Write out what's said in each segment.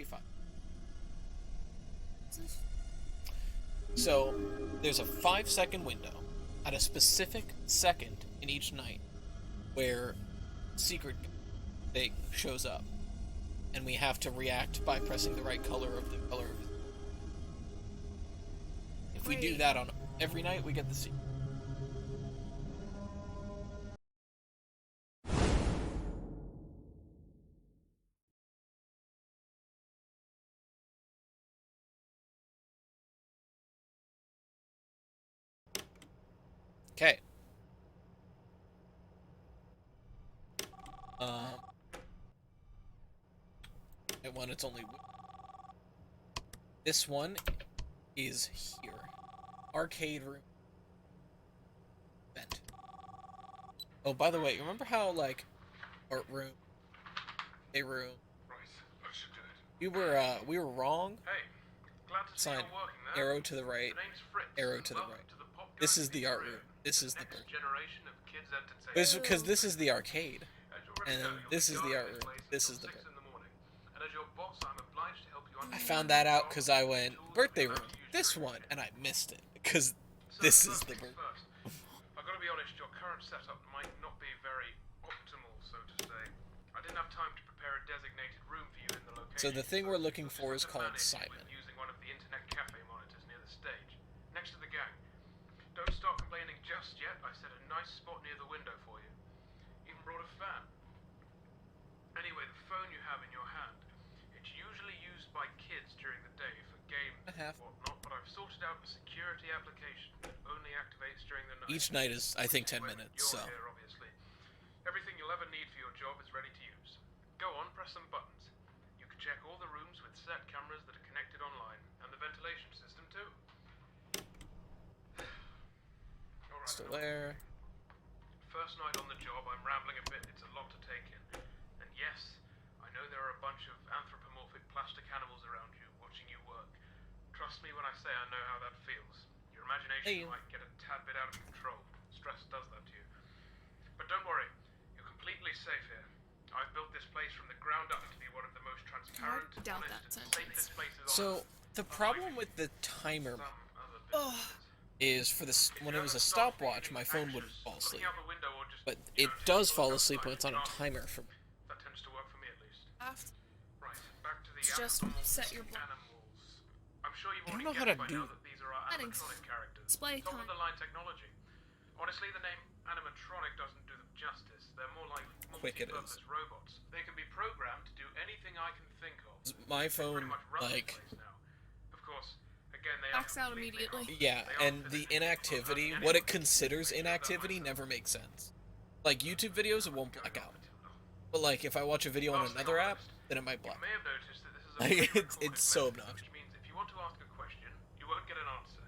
35. So there's a 5-second window at a specific second in each night where secret thing shows up, and we have to react by pressing the right color of the color of it. If we do that on every night, we get the secret. Okay. And one, it's only... This one is here. Arcade room. Vent. Oh, by the way, remember how, like, art room, a room, we were wrong? Hey, glad to see Sign, you're working there. arrow to the right, arrow to the right. This is the art room. This is the next generation of kids entertainment. This because this is the arcade, and this is the art room. This is the book. And as your boss, I'm obliged to help you I found that out because I went birthday room, this one, and I missed it because this is the book. I've got to be honest, your current setup might not be very optimal, so to say. I didn't have time to prepare a designated room for you in the location. So the thing we're looking for is called Simon. Using one of the internet cafe monitors near the stage, next to the gang. Don't start complaining just yet. I set a nice spot near the window for you. Even brought a fan. Anyway, the phone you have in your hand, it's usually used by kids during the day for games and whatnot, but I've sorted out a security application that only activates during the night. Each night is, I think, 10 minutes, so... Here, obviously. Everything you'll ever need for your job is ready to use. Go on, press some buttons. You can check all the rooms with set cameras that are connected online, and the ventilation system too. Still there. First night on the job, I'm rambling a bit. It's a lot to take in. And yes, I know there are a bunch of anthropomorphic plastic animals around you, watching you work. Trust me when I say I know how that feels. Your imagination might get a tad bit out of control. Stress does that to you. But don't worry, you're completely safe here. I've built this place from the ground up to be one of the most transparent, honest, and safest places on Earth. So, the problem with the timer is for this, when it was a stopwatch, my phone wouldn't fall asleep. But it does fall asleep when it's on a timer for me. That tends to work for me at least. Right, back to the just set your animals. I'm sure you've I don't already know how to guessed by do now that these are our settings. animatronic characters. Display Top time. of the line technology. Honestly, the name animatronic doesn't do them justice. They're more like Quick it is. multi-purpose robots. They can be programmed to do anything I can think of. My phone, like... Of course, again, they Backs out immediately. Yeah, and the inactivity, what it considers inactivity, never makes sense. Like, YouTube videos, it won't black out. But, like, if I watch a video on another app, then it might black out. You may have noticed that this is a Like, it's so obnoxious. which means if you want to ask a question, you won't get an answer.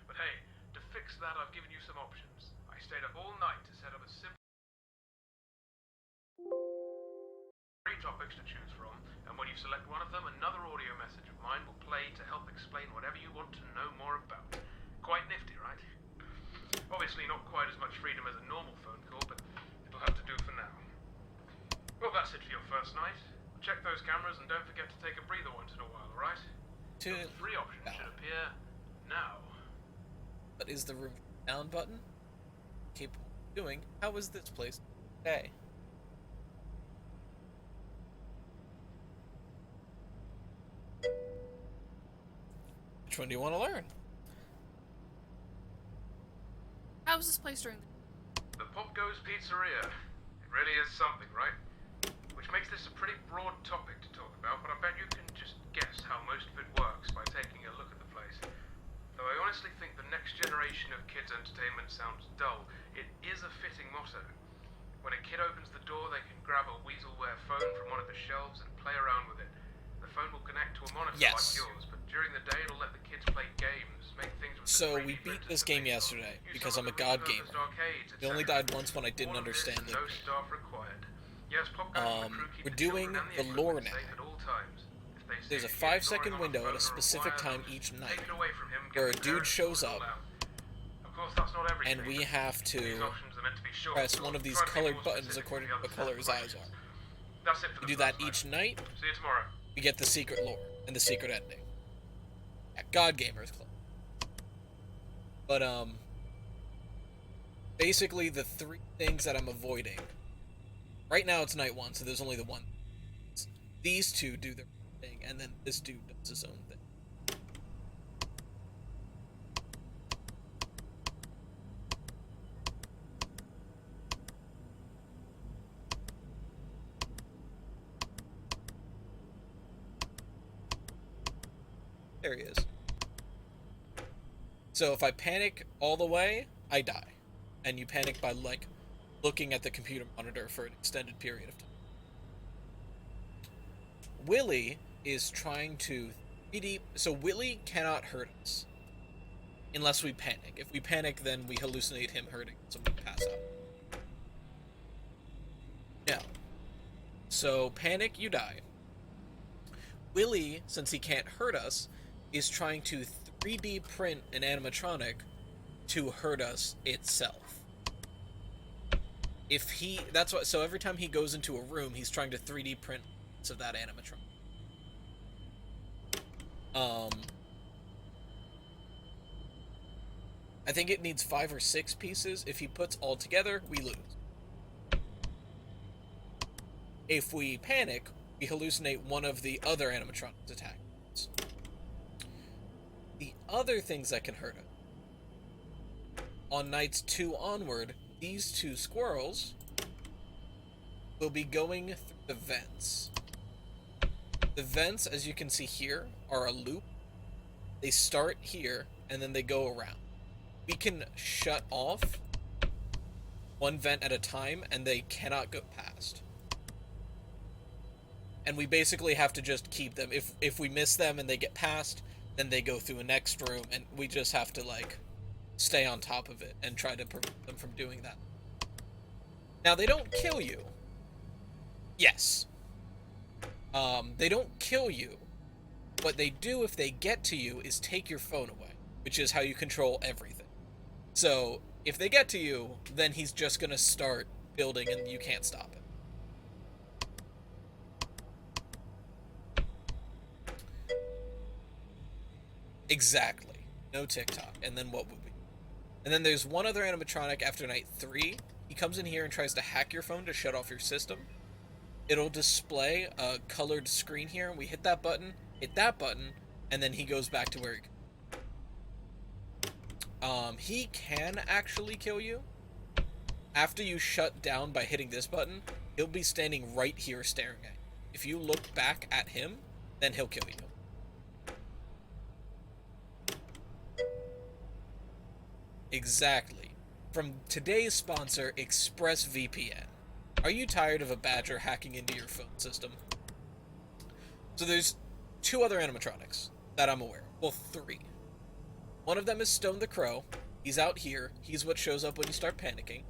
But hey, to fix that, I've given you some options. I stayed up all night to set up a simple 3 topics to choose from, and when you select one of them, another audio message of mine will play to help explain whatever you want to know more about. Quite nifty, right? Obviously not quite as much freedom as a normal phone call, but it'll have to do for now. Well, that's it for your first night. Check those cameras and don't forget to take a breather once in a while, alright? The 3 options should appear now. But is the room down button capable of doing? How is this place today? Which one do you want to learn? How was this place during The POPGOES Pizzeria. It really is something, right? Which makes this a pretty broad topic to talk about, but I bet you can just guess how most of it works by taking a look at the place. Though I honestly think the next generation of kids' entertainment sounds dull, it is a fitting motto. When a kid opens the door, they can grab a Weaselware phone from one of the shelves and play around with it. The phone will connect to a monitor like yours, but during the day it'll let the kids play games, make things with So we beat this game yesterday because I'm a god gamer. I only died once when I didn't understand it. No staff required. Yes, POPGOES and the crew keep We're the doing children and the lore equipment now. safe at all times. If they see There's a a kid 5-second ignoring window on at a phone or specific wire, time they'll each take night it away from him, where a get the dude parents shows to sort up, it out. Of course, that's not everything. and we have These to options are meant to be short, press so one of these try to be colored more buttons specific according with to the what other color his set of eyes are. questions. That's it for We the do that first each night. night, See you tomorrow. we get the secret lore and the secret ending. At God Gamers Club. But, basically the 3 things that I'm avoiding. Right now it's night 1, so there's only the one. These 2 do their thing, and then this dude does his own thing. There he is. So if I panic all the way, I die. And you panic by, like, looking at the computer monitor for an extended period of time. Willie is trying to 3D... So Willie cannot hurt us. Unless we panic. If we panic, then we hallucinate him hurting us and we pass out. No. So, panic, you die. Willie, since he can't hurt us, is trying to 3D print an animatronic to hurt us itself. If he... That's what... So every time he goes into a room, he's trying to 3D print of that animatronic. I think it needs 5 or 6 pieces. If he puts all together, we lose. If we panic, we hallucinate one of the other animatronics attacking us. The other things that can hurt us. On nights 2 onward, these 2 squirrels will be going through the vents. The vents, as you can see here, are a loop. They start here, and then they go around. We can shut off one vent at a time, and they cannot go past. And we basically have to just keep them. If we miss them and they get past, then they go through a next room, and we just have to, like, stay on top of it and try to prevent them from doing that. Now, they don't kill you. Yes. They don't kill you. What they do if they get to you is take your phone away, which is how you control everything. So, if they get to you, then he's just gonna start building and you can't stop it. Exactly. No TikTok. And then what would we... And then there's one other animatronic after night 3. He comes in here and tries to hack your phone to shut off your system. It'll display a colored screen here, and we hit that button, and then he goes back to where he... He can actually kill you. After you shut down by hitting this button, he'll be standing right here staring at you. If you look back at him, then he'll kill you. Exactly. From today's sponsor, ExpressVPN. Are you tired of a badger hacking into your phone system? So there's 2 other animatronics that I'm aware of. Well, 3. One of them is Stone the Crow. He's out here. He's what shows up when you start panicking.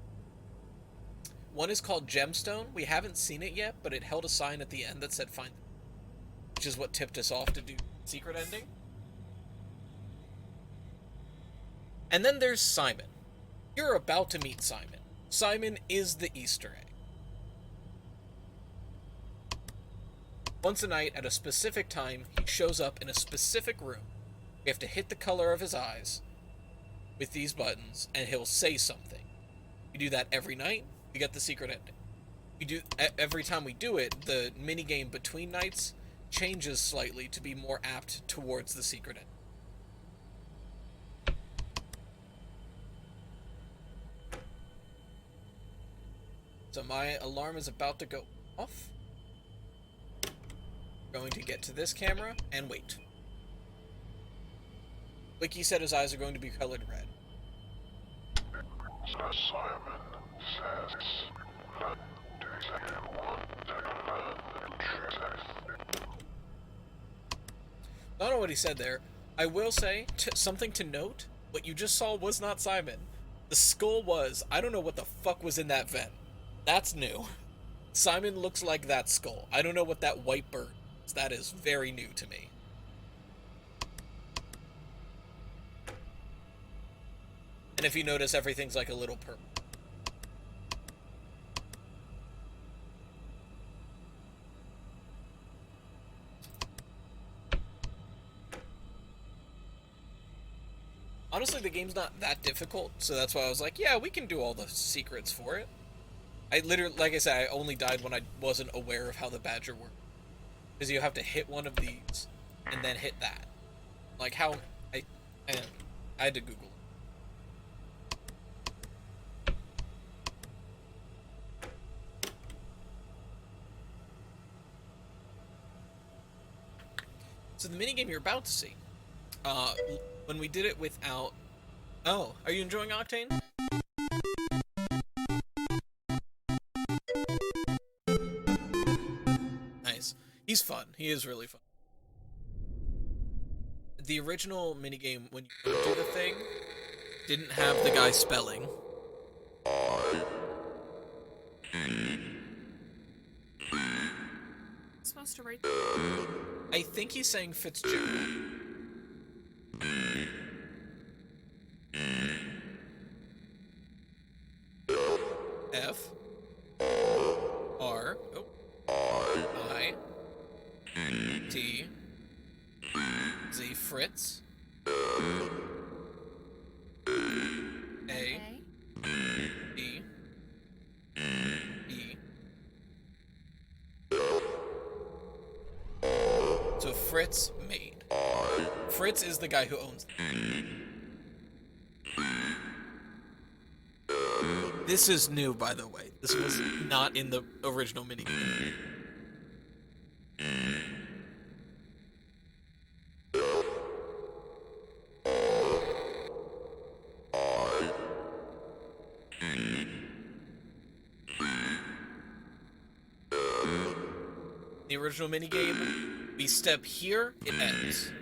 One is called Gemstone. We haven't seen it yet, but it held a sign at the end that said find them, which is what tipped us off to do secret ending. And then there's Simon. You're about to meet Simon. Simon is the Easter egg. Once a night, at a specific time, he shows up in a specific room. We have to hit the color of his eyes with these buttons, and he'll say something. We do that every night, we get the secret ending. Every time we do it, the minigame between nights changes slightly to be more apt towards the secret ending. So my alarm is about to go off. Going to get to this camera and wait. Wiki said his eyes are going to be colored red. Simon says I don't know what he said there. I will say, something to note, what you just saw was not Simon. The skull was. I don't know what the fuck was in that vent. That's new. Simon looks like that skull. I don't know what that white bird is. That is very new to me. And if you notice, everything's like a little purple. Honestly, the game's not that difficult, so that's why I was like, yeah, we can do all the secrets for it. I literally, like I said, I only died when I wasn't aware of how the badger worked. Because you have to hit one of these, and then hit that. Like how, I had to Google it. So the minigame you're about to see, when we did it without... Oh, are you enjoying Octane? Nice. He's fun. He is really fun. The original minigame, when you do the thing, didn't have the guy spelling. Supposed to write. I think he's saying Fitzgerald. F R I T Z Fritz A E E. So Fritz made. Fritz is the guy who owns it. This is new, by the way. This was not in the original minigame. The original minigame, we step here, it ends.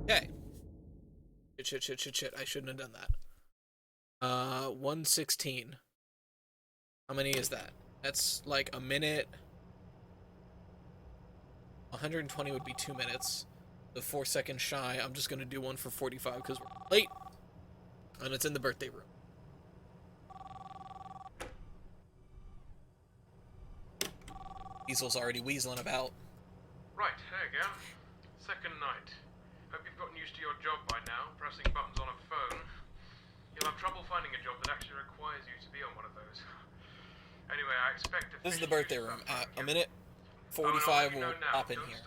Okay. Shit. I shouldn't have done that. 116. How many is that? That's like a minute. 120 would be 2 minutes. The 4 seconds shy. I'm just gonna do one for 45 because we're late. And it's in the birthday room. Weasel's already weaseling about. Right, there you go. Second night. Hope you've gotten used to your job by now, pressing buttons on a phone. You'll have trouble finding a job that actually requires you to be on one of those. Anyway, I expect to... This is the birthday room. A minute 45 will pop in here.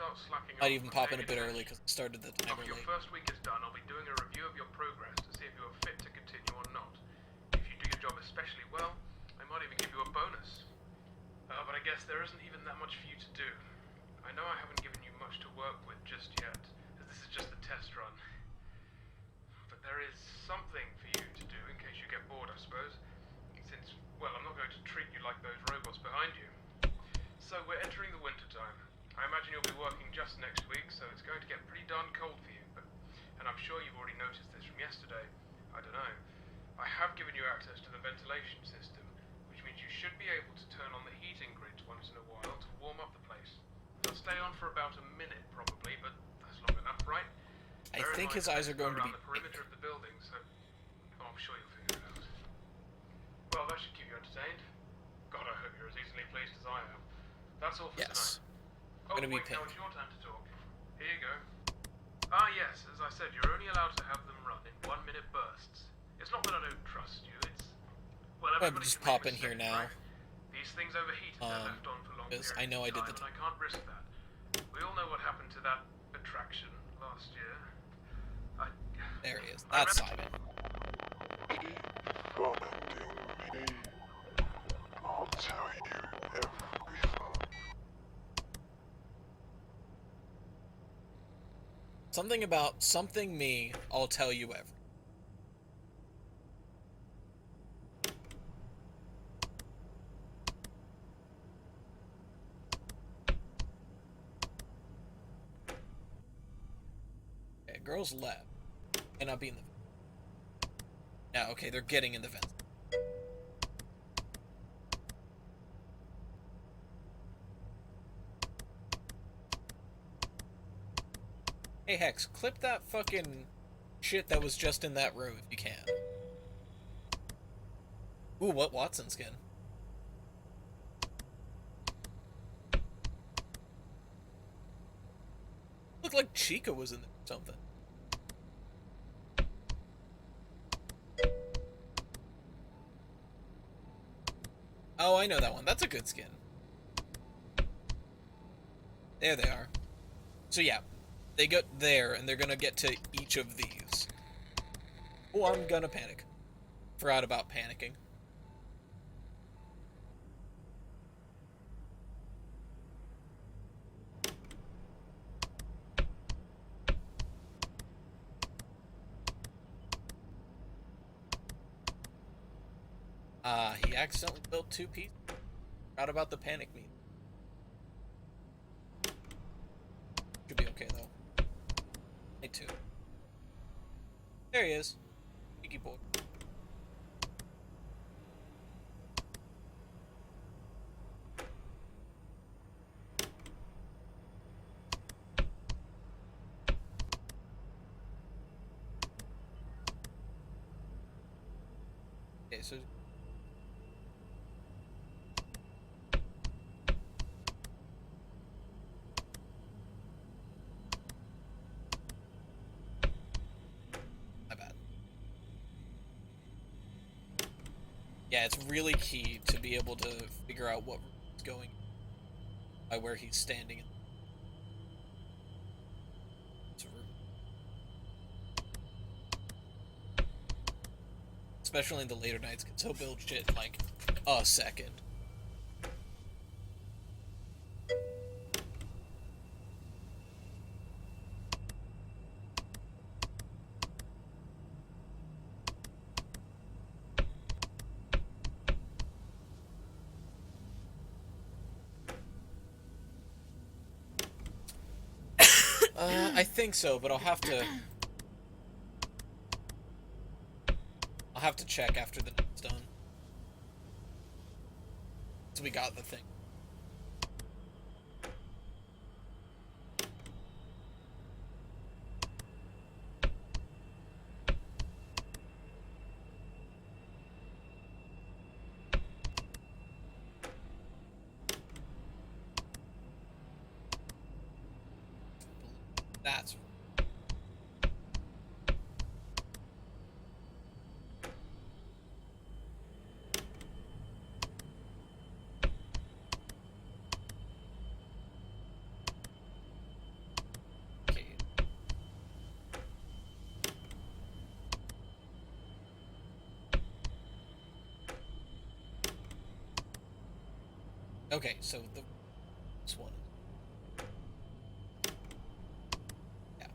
Might even pop in a bit early because I started the timer After your late. first week is done, I'll be doing a review of your progress to see if you are fit to continue or not. If you do your job especially well, I might even give you a bonus. But I guess there isn't even that much for you to do. I know I haven't given you much to work with just yet, as this is just the test run. But there is something for you to do in case you get bored, I suppose. Since, well, I'm not going to treat you like those robots behind you. So we're entering the winter time. I imagine you'll be working just next week, so it's going to get pretty darn cold for you. And I'm sure you've already noticed this from yesterday. I don't know. I have given you access to the ventilation system, which means you should be able to turn on the heating grids once in a while to warm up the place. They'll stay on for about a minute, probably, but that's long enough, right? I think his eyes are going to be around the perimeter of the building, so I'm sure you'll figure it out. Well, that should keep you entertained. God, I hope you're as easily pleased as I am. That's all for Yes. tonight. I'm gonna be wait, now pink. it's your time to talk. Here you go. Ah, yes, as I said, you're only allowed to have them run in 1 minute bursts. It's not that I don't trust you, it's... Well, everybody just can make pop in here mistakes, now. right? These things overheat if they're left on for long because periods I know I of did the time, and I can't risk that. We all know what happened to that attraction last year. There he is. That's Simon. Keep commenting me. I'll tell you everything. Something about something me, I'll tell you everything. Okay, girls left. Cannot be in the vent. Yeah, okay, they're getting in the vent. Hey Hex, clip that fucking shit that was just in that room if you can. Ooh, what Watson skin? Looked like Chica was in there or something. Oh, I know that one. That's a good skin. There they are. So yeah, they get there, and they're gonna get to each of these. Oh, I'm gonna panic. Forgot about panicking. He accidentally built 2 pieces. Forgot about the panic meter. Should be okay, though. Me too. There he is. Cheeky boy. Okay, so... My bad. Yeah, it's really key to be able to figure out what is going by where he's standing. Especially in the later nights, because he'll build shit in like a second. I think so, but I'll have to check after the night's done. So we got the thing. That's okay. Okay, so this one. Yeah.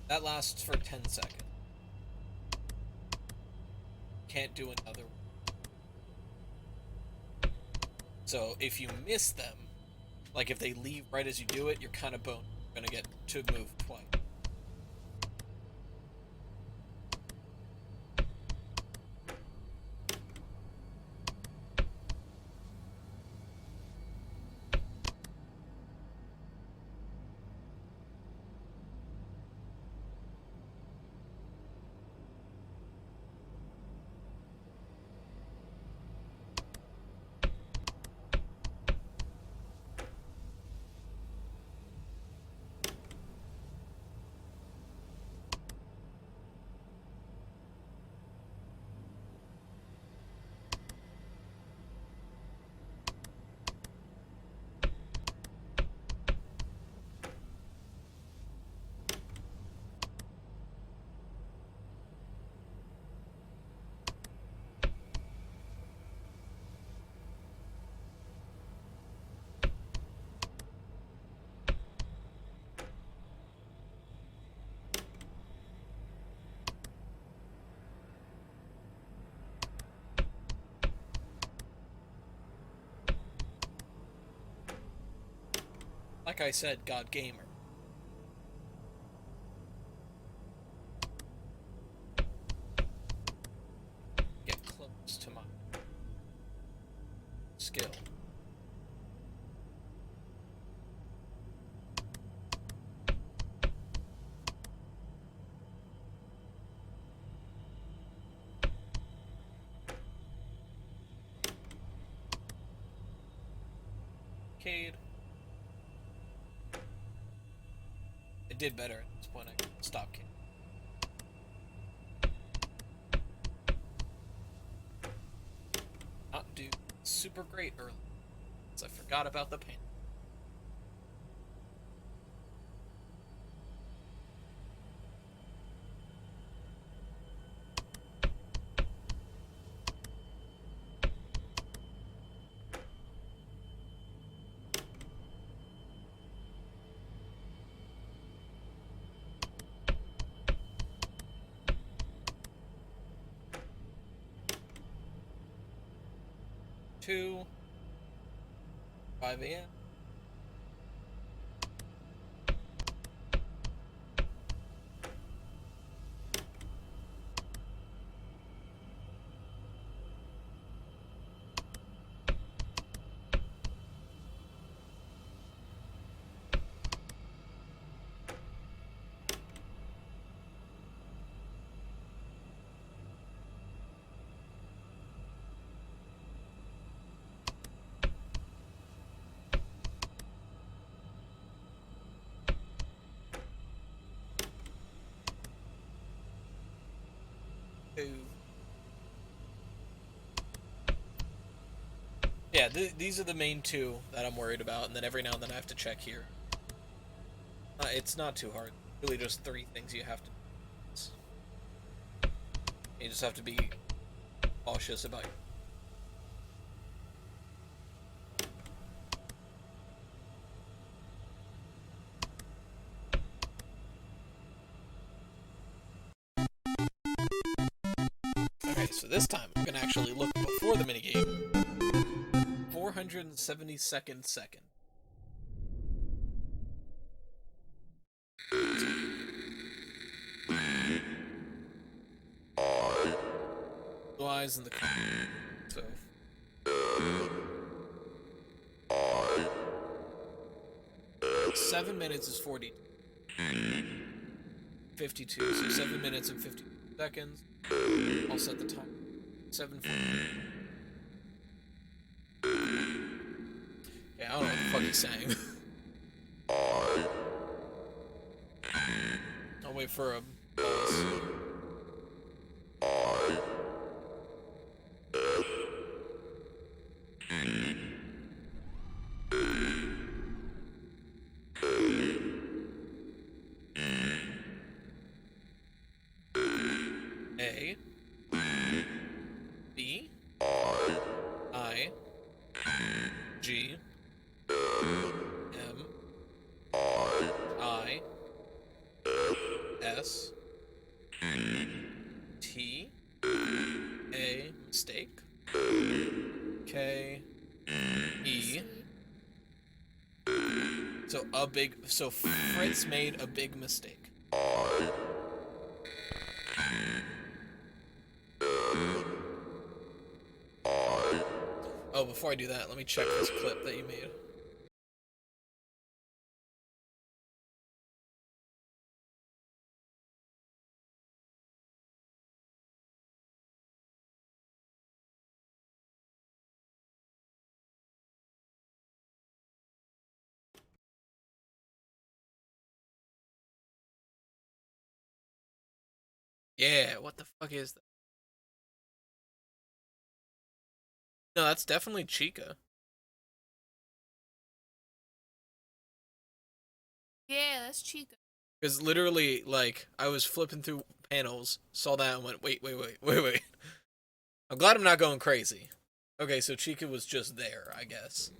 That lasts for 10 seconds. Can't do another one. So if you miss them, like if they leave right as you do it, you're kind of boned. You're gonna get to move twice. Like I said, God Gamer. Get close to my... arcade. It did better at this point. I can stop kidding. Not do super great early, because I forgot about the pain. Two, 5 a.m. Two. Yeah, these are the main two that I'm worried about, and then every now and then I have to check here. It's not too hard. Really just 3 things you have to do. You just have to be cautious about Okay, so this time I'm gonna actually look before the minigame. 472nd second. Blue eyes in the car. So 7 minutes is 40. 52, so 7 minutes and 50 seconds. I'll set the time. 7:40. Yeah, I don't know what the fuck he's saying. I'll wait for a pause. A B I G M I S T A mistake K E. So Fritz made a big mistake. Oh, before I do that, let me check this clip that you made. Yeah, what the fuck is that? No, that's definitely Chica. Yeah, that's Chica. Because literally, like, I was flipping through panels, saw that, and went, wait. I'm glad I'm not going crazy. Okay, so Chica was just there, I guess.